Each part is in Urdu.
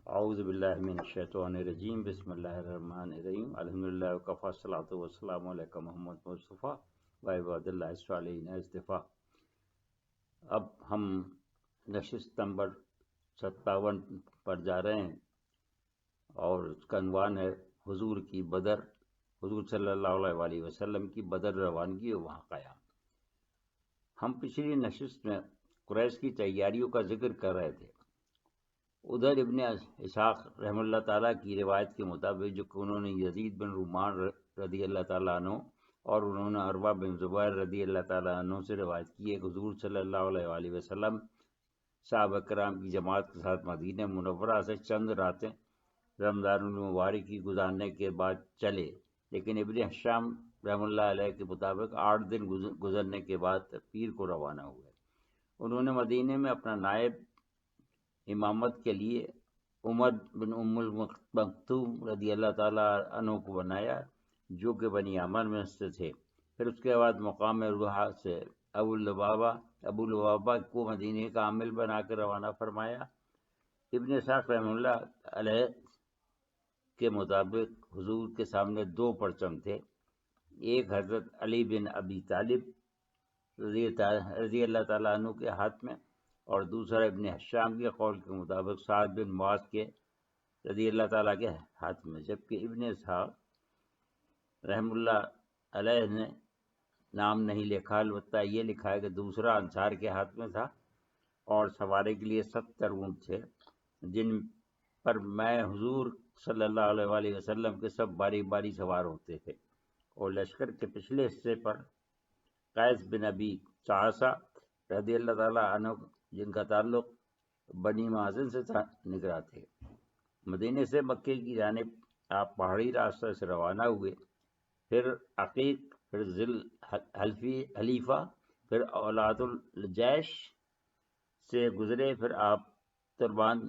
اعوذ باللہ من الشیطان الرجیم، بسم اللہ الرحمن الرحیم، الحمدللہ وکفی، الصلاۃ والسلام علی محمد مصطفیٰ و عباد اللہ الصالحین اصطفیٰ۔ اب ہم نشست نمبر 57 پر جا رہے ہیں اور اس کا عنوان ہے حضور کی بدر، حضور صلی اللہ علیہ وسلم کی بدر روانگی اور وہاں قیام۔ ہم پچھلی نشست میں قریش کی تیاریوں کا ذکر کر رہے تھے۔ ادھر ابن اسحاق رحمہ اللہ تعالیٰ کی روایت کے مطابق جو کہ انہوں نے یزید بن رومان رضی اللہ تعالیٰ عنہ اور انہوں نے عروہ بن زبیر رضی اللہ تعالیٰ عنہ سے روایت کی ہے کہ حضور صلی اللہ علیہ وسلم صحابہ کرام کی جماعت کے ساتھ مدینہ منورہ سے چند راتیں رمضان المبارک کی گزارنے کے بعد چلے، لیکن ابن ہشام رحمہ اللہ علیہ کے مطابق 8 دن گزرنے کے بعد پیر کو روانہ ہوئے۔ انہوں نے مدینہ میں اپنا نائب امامت کے لیے عمر بن ام المکتوم رضی اللہ تعالیٰ عنہ کو بنایا، جو کہ بنی عامر میں سے تھے۔ پھر اس کے بعد مقام روحہ سے ابو لبابہ کو مدینہ کا عامل بنا کر روانہ فرمایا۔ ابن اسحاق رحمہ اللہ علیہ کے مطابق حضور کے سامنے 2 پرچم تھے، ایک حضرت علی بن ابی طالب رضی اللہ تعالیٰ عنہ کے ہاتھ میں، اور دوسرا ابن ہشام کے قول کے مطابق سعد بن معاذ کے رضی اللہ تعالیٰ کے ہاتھ میں، جبکہ ابن اسحاق رحم اللہ علیہ نے نام نہیں لکھا، البتہ یہ لکھا ہے کہ دوسرا انصار کے ہاتھ میں تھا، اور سوارے کے لیے 70 اونٹ تھے، جن پر میں حضور صلی اللہ علیہ وسلم کے سب باری باری سوار ہوتے تھے، اور لشکر کے پچھلے حصے پر قیس بن ابی چعصہ رضی اللہ تعالیٰ عنہ، جن کا تعلق بنی مازن سے نگراں تھے۔ مدینہ سے مکے کی جانب آپ پہاڑی راستہ سے روانہ ہوئے، پھر عقیق، پھر ذل حلیفہ، پھر اولاد الجیش سے گزرے، پھر آپ تربان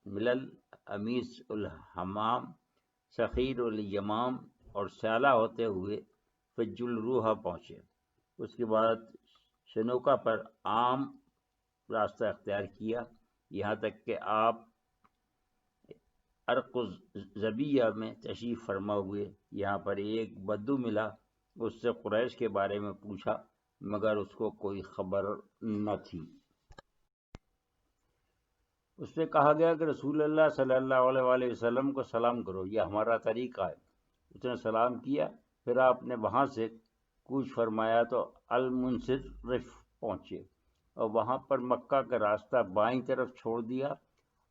ملل، امیس الحمام، سخیر الیمام اور سیالہ ہوتے ہوئے فج الروحہ پہنچے۔ اس کے بعد شنوکا پر عام راستہ اختیار کیا، یہاں تک کہ آپ عرق الزبیہ میں تشریف فرما ہوئے۔ یہاں پر ایک بدو ملا، اس سے قریش کے بارے میں پوچھا، مگر اس کو کوئی خبر نہ تھی۔ اس سے کہا گیا کہ رسول اللہ صلی اللہ علیہ وسلم کو سلام کرو، یہ ہمارا طریقہ ہے۔ اس نے سلام کیا، پھر آپ نے وہاں سے کوچ فرمایا تو المنصرف پہنچے، اور وہاں پر مکہ کا راستہ بائیں طرف چھوڑ دیا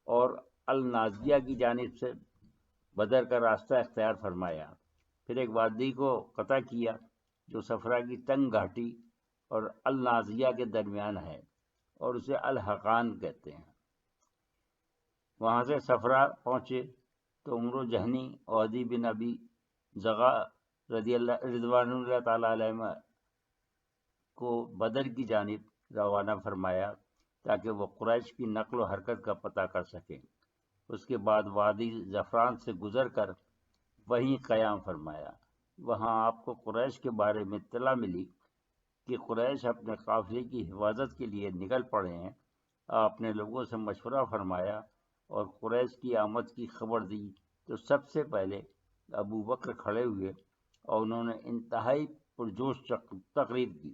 اور النازیہ کی جانب سے بدر کا راستہ اختیار فرمایا۔ پھر ایک وادی کو قطع کیا جو صفرا کی تنگ گھاٹی اور النازیہ کے درمیان ہے، اور اسے الحقان کہتے ہیں۔ وہاں سے صفرا پہنچے تو عمرو جہنی اور عدی بن ابی زغا رضوان اللہ تعالیٰ علیہ کو بدر کی جانب روانہ فرمایا تاکہ وہ قریش کی نقل و حرکت کا پتہ کر سکیں۔ اس کے بعد وادی زفران سے گزر کر وہیں قیام فرمایا۔ وہاں آپ کو قریش کے بارے میں اطلاع ملی کہ قریش اپنے قافلے کی حفاظت کے لیے نکل پڑے ہیں۔ آپ نے لوگوں سے مشورہ فرمایا اور قریش کی آمد کی خبر دی تو سب سے پہلے ابو بکر کھڑے ہوئے اور انہوں نے انتہائی پرجوش تقریر کی۔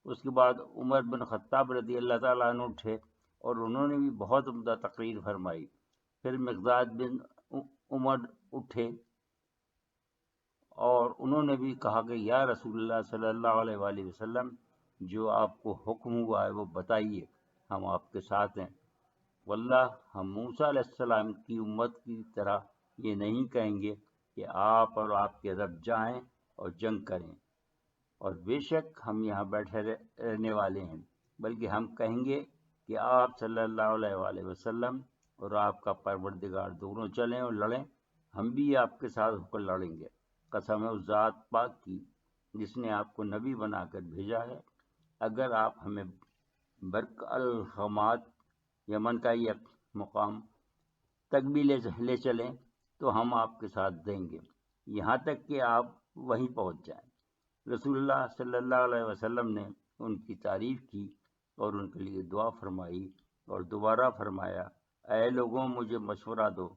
اس کے بعد عمر بن خطاب رضی اللہ تعالیٰ عنہ اٹھے اور انہوں نے بھی بہت عمدہ تقریر فرمائی۔ پھر مقداد بن عمر اٹھے اور انہوں نے بھی کہا کہ یا رسول اللہ صلی اللہ علیہ وسلم، جو آپ کو حکم ہوا ہے وہ بتائیے، ہم آپ کے ساتھ ہیں۔ واللہ ہم موسیٰ علیہ السلام کی امت کی طرح یہ نہیں کہیں گے کہ آپ اور آپ کے رب جائیں اور جنگ کریں، اور بے شک ہم یہاں بیٹھے رہنے والے ہیں، بلکہ ہم کہیں گے کہ آپ صلی اللہ علیہ وسلم اور آپ کا پروردگار دونوں چلیں اور لڑیں، ہم بھی آپ کے ساتھ ہو کر لڑیں گے۔ قسم ہے اس ذات پاک کی جس نے آپ کو نبی بنا کر بھیجا ہے، اگر آپ ہمیں برق الحمات، یمن کا یہ مقام تک بھی لے چلیں تو ہم آپ کے ساتھ دیں گے، یہاں تک کہ آپ وہیں پہنچ جائیں۔ رسول اللہ صلی اللہ علیہ وسلم نے ان کی تعریف کی اور ان کے لیے دعا فرمائی اور دوبارہ فرمایا، اے لوگوں مجھے مشورہ دو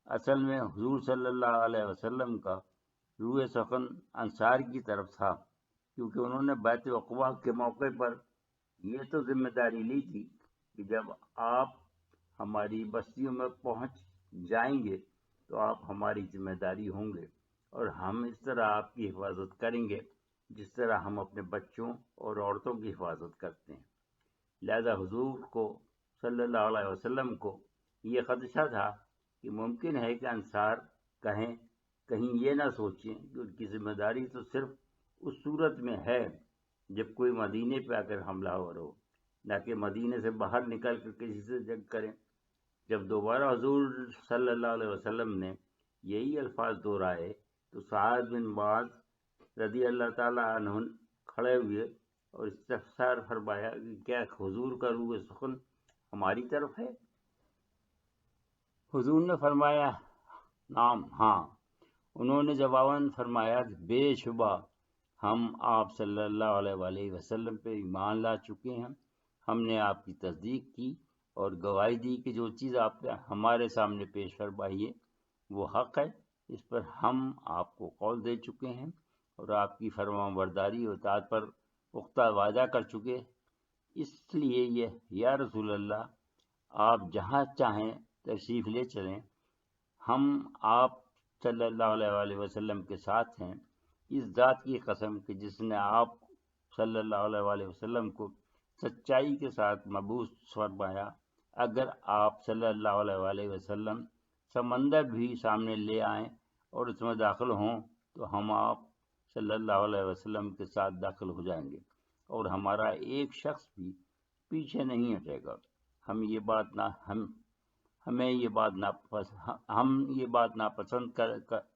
اصل میں حضور صلی اللہ علیہ وسلم کا روح سخن انصار کی طرف تھا، کیونکہ انہوں نے بیعت عقبہ کے موقع پر یہ تو ذمہ داری لی تھی کہ جب آپ ہماری بستیوں میں پہنچ جائیں گے تو آپ ہماری ذمہ داری ہوں گے، اور ہم اس طرح آپ کی حفاظت کریں گے جس طرح ہم اپنے بچوں اور عورتوں کی حفاظت کرتے ہیں۔ لہذا حضور کو صلی اللہ علیہ وسلم کو یہ خدشہ تھا کہ ممکن ہے کہ انصار کہیں یہ نہ سوچیں کہ ان کی ذمہ داری تو صرف اس صورت میں ہے جب کوئی مدینے پہ آ کر حملہ آور ہو، نہ کہ مدینے سے باہر نکل کر کسی سے جنگ کریں۔ جب دوبارہ حضور صلی اللہ علیہ وسلم نے یہی الفاظ دہرائے تو سعد بن معاذ رضی اللہ تعالیٰ عنہ کھڑے ہوئے اور استفسار فرمایا کہ کیا حضور کا روح سخن ہماری طرف ہے؟ حضور نے فرمایا نعم، ہاں۔ انہوں نے جواباً فرمایا کہ بے شبہ ہم آپ صلی اللہ علیہ وآلہ وسلم پہ ایمان لا چکے ہیں، ہم نے آپ کی تصدیق کی اور گواہی دی کہ جو چیز آپ نے ہمارے سامنے پیش فرمائی ہے وہ حق ہے، اس پر ہم آپ کو قول دے چکے ہیں اور آپ کی فرمان برداری اور اطاعت پر پختہ وعدہ کر چکے، اس لیے یہ یا رسول اللہ آپ جہاں چاہیں تشریف لے چلیں، ہم آپ صلی اللہ علیہ وآلہ وسلم کے ساتھ ہیں، اس ذات کی قسم کہ جس نے آپ صلی اللہ علیہ وآلہ وسلم کو سچائی کے ساتھ مبعوث فرمایا، اگر آپ صلی اللہ علیہ وآلہ وسلم سمندر بھی سامنے لے آئیں اور اس میں داخل ہوں تو ہم آپ صلی اللہ علیہ وسلم کے ساتھ داخل ہو جائیں گے اور ہمارا ایک شخص بھی پیچھے نہیں ہٹے گا۔ ہم یہ بات ناپسند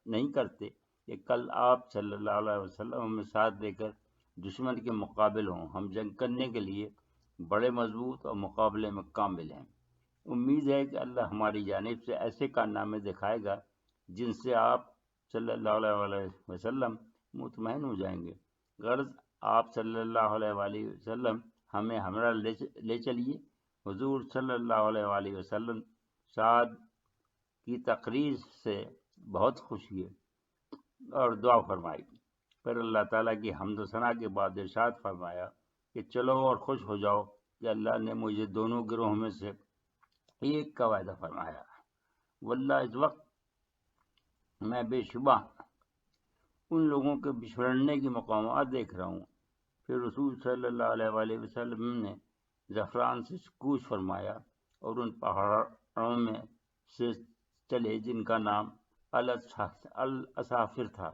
نہیں کرتے کہ کل آپ صلی اللہ علیہ وسلم ہمیں ساتھ لے کر دشمن کے مقابل ہوں، ہم جنگ کرنے کے لیے بڑے مضبوط اور مقابلے میں کامل ہیں۔ امید ہے کہ اللہ ہماری جانب سے ایسے کارنامے دکھائے گا جن سے آپ صلی اللہ علیہ وسلم مطمئن ہو جائیں گے۔ غرض آپ صلی اللہ علیہ وآلہ وسلم ہمیں ہمراہ لے چلیے۔ حضور صلی اللہ علیہ وآلہ وسلم سعد کی تقریر سے بہت خوشی ہے اور دعا فرمائی، پھر اللہ تعالیٰ کی حمد و ثنا کے بعد ارشاد فرمایا کہ چلو اور خوش ہو جاؤ کہ اللہ نے مجھے دونوں گروہوں میں سے ایک کا وعدہ فرمایا۔ واللہ اس وقت میں بے شبہ ان لوگوں کے بچھڑنے کی مقامات دیکھ رہا ہوں۔ پھر رسول صلی اللہ علیہ وآلہ وسلم نے زعفران سے کوچ فرمایا اور ان پہاڑوں میں سے چلے جن کا نام الاصافر تھا،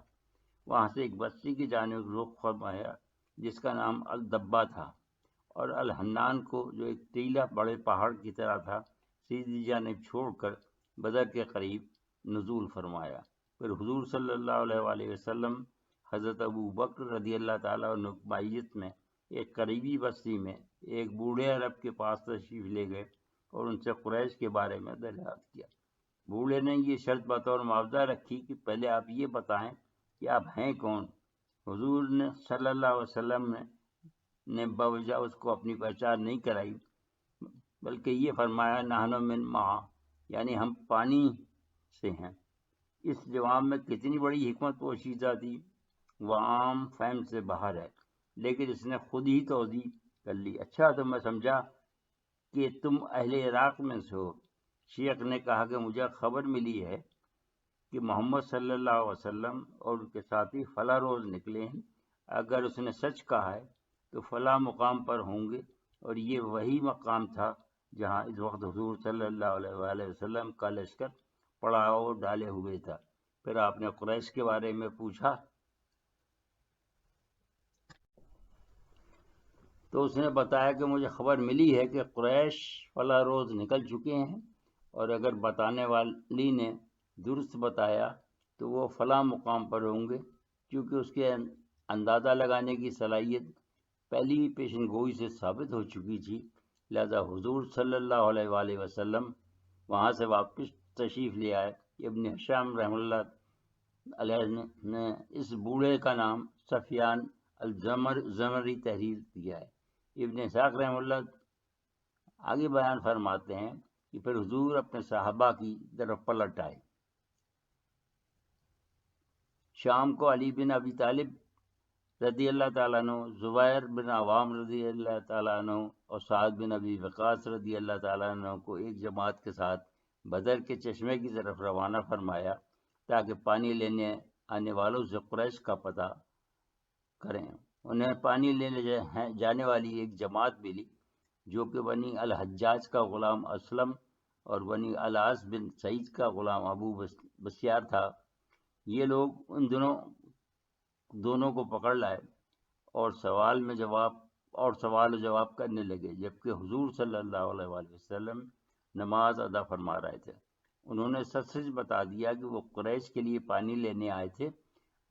وہاں سے ایک بستی کی جانب رخ فرمایا جس کا نام الدبا تھا، اور الحنان کو جو ایک ٹیلا بڑے پہاڑ کی طرح تھا سیدھی جانب چھوڑ کر بدر کے قریب نزول فرمایا۔ پھر حضور صلی اللہ علیہ وآلہ وسلم حضرت ابو بکر رضی اللہ تعالیٰ عنہ کی معیت میں ایک قریبی بستی میں ایک بوڑھے عرب کے پاس تشریف لے گئے اور ان سے قریش کے بارے میں دریافت کیا۔ بوڑھے نے یہ شرط بطور معاوضہ رکھی کہ پہلے آپ یہ بتائیں کہ آپ ہیں کون۔ حضور نے صلی اللہ علیہ وسلم نے باوجہ اس کو اپنی پہچان نہیں کرائی، بلکہ یہ فرمایا نحن من ماء، یعنی ہم پانی سے ہیں۔ اس جواب میں کتنی بڑی حکمت پوشیدہ تھی، وہ عام فہم سے باہر ہے، لیکن اس نے خود ہی توضیح کر لی۔ اچھا، تو میں سمجھا کہ تم اہل عراق میں سے ہو۔ شیخ نے کہا کہ مجھے خبر ملی ہے کہ محمد صلی اللہ علیہ وسلم اور ان کے ساتھی فلاں روز نکلے ہیں، اگر اس نے سچ کہا ہے تو فلاں مقام پر ہوں گے، اور یہ وہی مقام تھا جہاں اس وقت حضور صلی اللہ علیہ وآلہ وسلم کا لشکر پڑاؤ ڈالے ہوئے تھا۔ پھر آپ نے قریش کے بارے میں پوچھا تو اس نے بتایا کہ مجھے خبر ملی ہے کہ قریش فلاں روز نکل چکے ہیں، اور اگر بتانے والی نے درست بتایا تو وہ فلاں مقام پر ہوں گے، کیونکہ اس کے اندازہ لگانے کی صلاحیت پہلی پیشن گوئی سے ثابت ہو چکی تھی۔ لہذا حضور صلی اللہ علیہ وآلہ وسلم وہاں سے واپس تشریف لے آئے۔ ابن ہشام رحمہ اللہ علیہ نے اس بوڑھے کا نام سفیان الزمری تحریر کیا ہے۔ ابن اسحاق رحمہ اللہ آگے بیان فرماتے ہیں کہ پھر حضور اپنے صحابہ کی طرف پلٹ آئے شام کو علی بن ابی طالب رضی اللہ تعالیٰ عنہ، زبیر بن عوام رضی اللہ تعالیٰ عنہ اور سعد بن ابی وقاص رضی اللہ تعالیٰ عنہ کو ایک جماعت کے ساتھ بدر کے چشمے کی طرف روانہ فرمایا تاکہ پانی لینے آنے والوں سے قریش کا پتہ کریں۔ انہیں پانی لینے جانے والی ایک جماعت ملی جو کہ بنی الحجاج کا غلام اسلم اور بنی العاص بن سعید کا غلام ابو بسیار تھا۔ یہ لوگ ان دونوں کو پکڑ لائے اور سوال و جواب کرنے لگے، جبکہ حضور صلی اللہ علیہ وآلہ وسلم نماز ادا فرما رہے تھے۔ انہوں نے سچ سچ بتا دیا کہ وہ قریش کے لیے پانی لینے آئے تھے،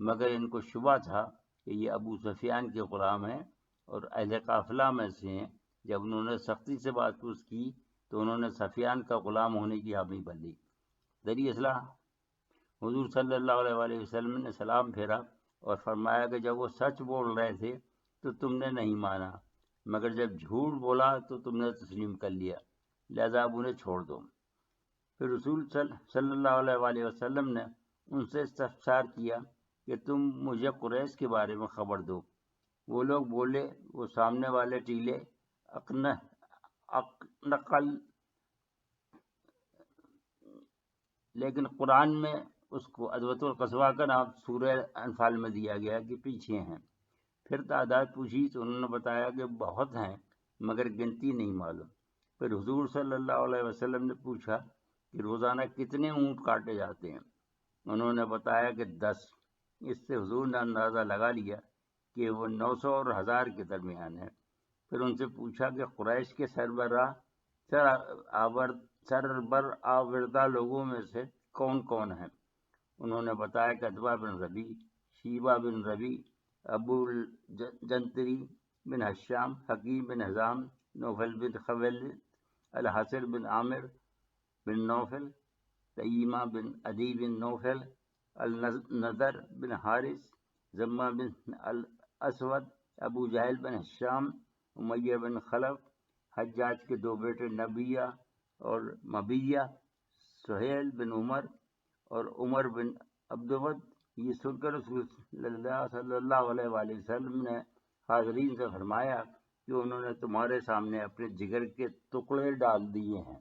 مگر ان کو شبہ تھا کہ یہ ابو سفیان کے غلام ہیں اور اہل قافلہ میں سے ہیں۔ جب انہوں نے سختی سے بات پوچھ کی تو انہوں نے سفیان کا غلام ہونے کی حامی بھر لی۔ دری اصلاح حضور صلی اللہ علیہ وآلہ وسلم نے سلام پھیرا اور فرمایا کہ جب وہ سچ بول رہے تھے تو تم نے نہیں مانا، مگر جب جھوٹ بولا تو تم نے تسلیم کر لیا، لہذا اب انہیں چھوڑ دو۔ پھر رسول صلی اللہ علیہ وآلہ وسلم نے ان سے استفسار کیا کہ تم مجھے قریش کے بارے میں خبر دو۔ وہ لوگ بولے، وہ سامنے والے ٹیلے اقنقل، لیکن قرآن میں اس کو ادوۃ القصوہ کا نام سورہ انفال میں دیا گیا کہ پیچھے ہیں۔ پھر تعداد پوچھی تو انہوں نے بتایا کہ بہت ہیں مگر گنتی نہیں معلوم۔ پھر حضور صلی اللہ علیہ وسلم نے پوچھا کہ روزانہ کتنے اونٹ کاٹے جاتے ہیں؟ انہوں نے بتایا کہ 10۔ اس سے حضور نے اندازہ لگا لیا کہ وہ 900 اور 1000 کے درمیان ہے۔ پھر ان سے پوچھا کہ قریش کے سربراہ لوگوں میں سے کون کون ہیں؟ انہوں نے بتایا کہ عتبہ بن ربی، شیبہ بن ربی، ابو الجنتری بن حشام، حکیم بن حزام، نوفل بن خویلد، الحسن بن عامر بن نوفل، تیمہ بن عدی بن نوفل، النضر بن حارث، زمہ بن الاسود، ابو جہل بن ہشام، امیہ بن خلف، حجاج کے 2 بیٹے نبیہ اور مبیہ، سہیل بن عمر اور عمر بن عبدود۔ یہ سن کر رسول صلی اللہ علیہ وآلہ وسلم نے حاضرین سے فرمایا کہ انہوں نے تمہارے سامنے اپنے جگر کے ٹکڑے ڈال دیے ہیں۔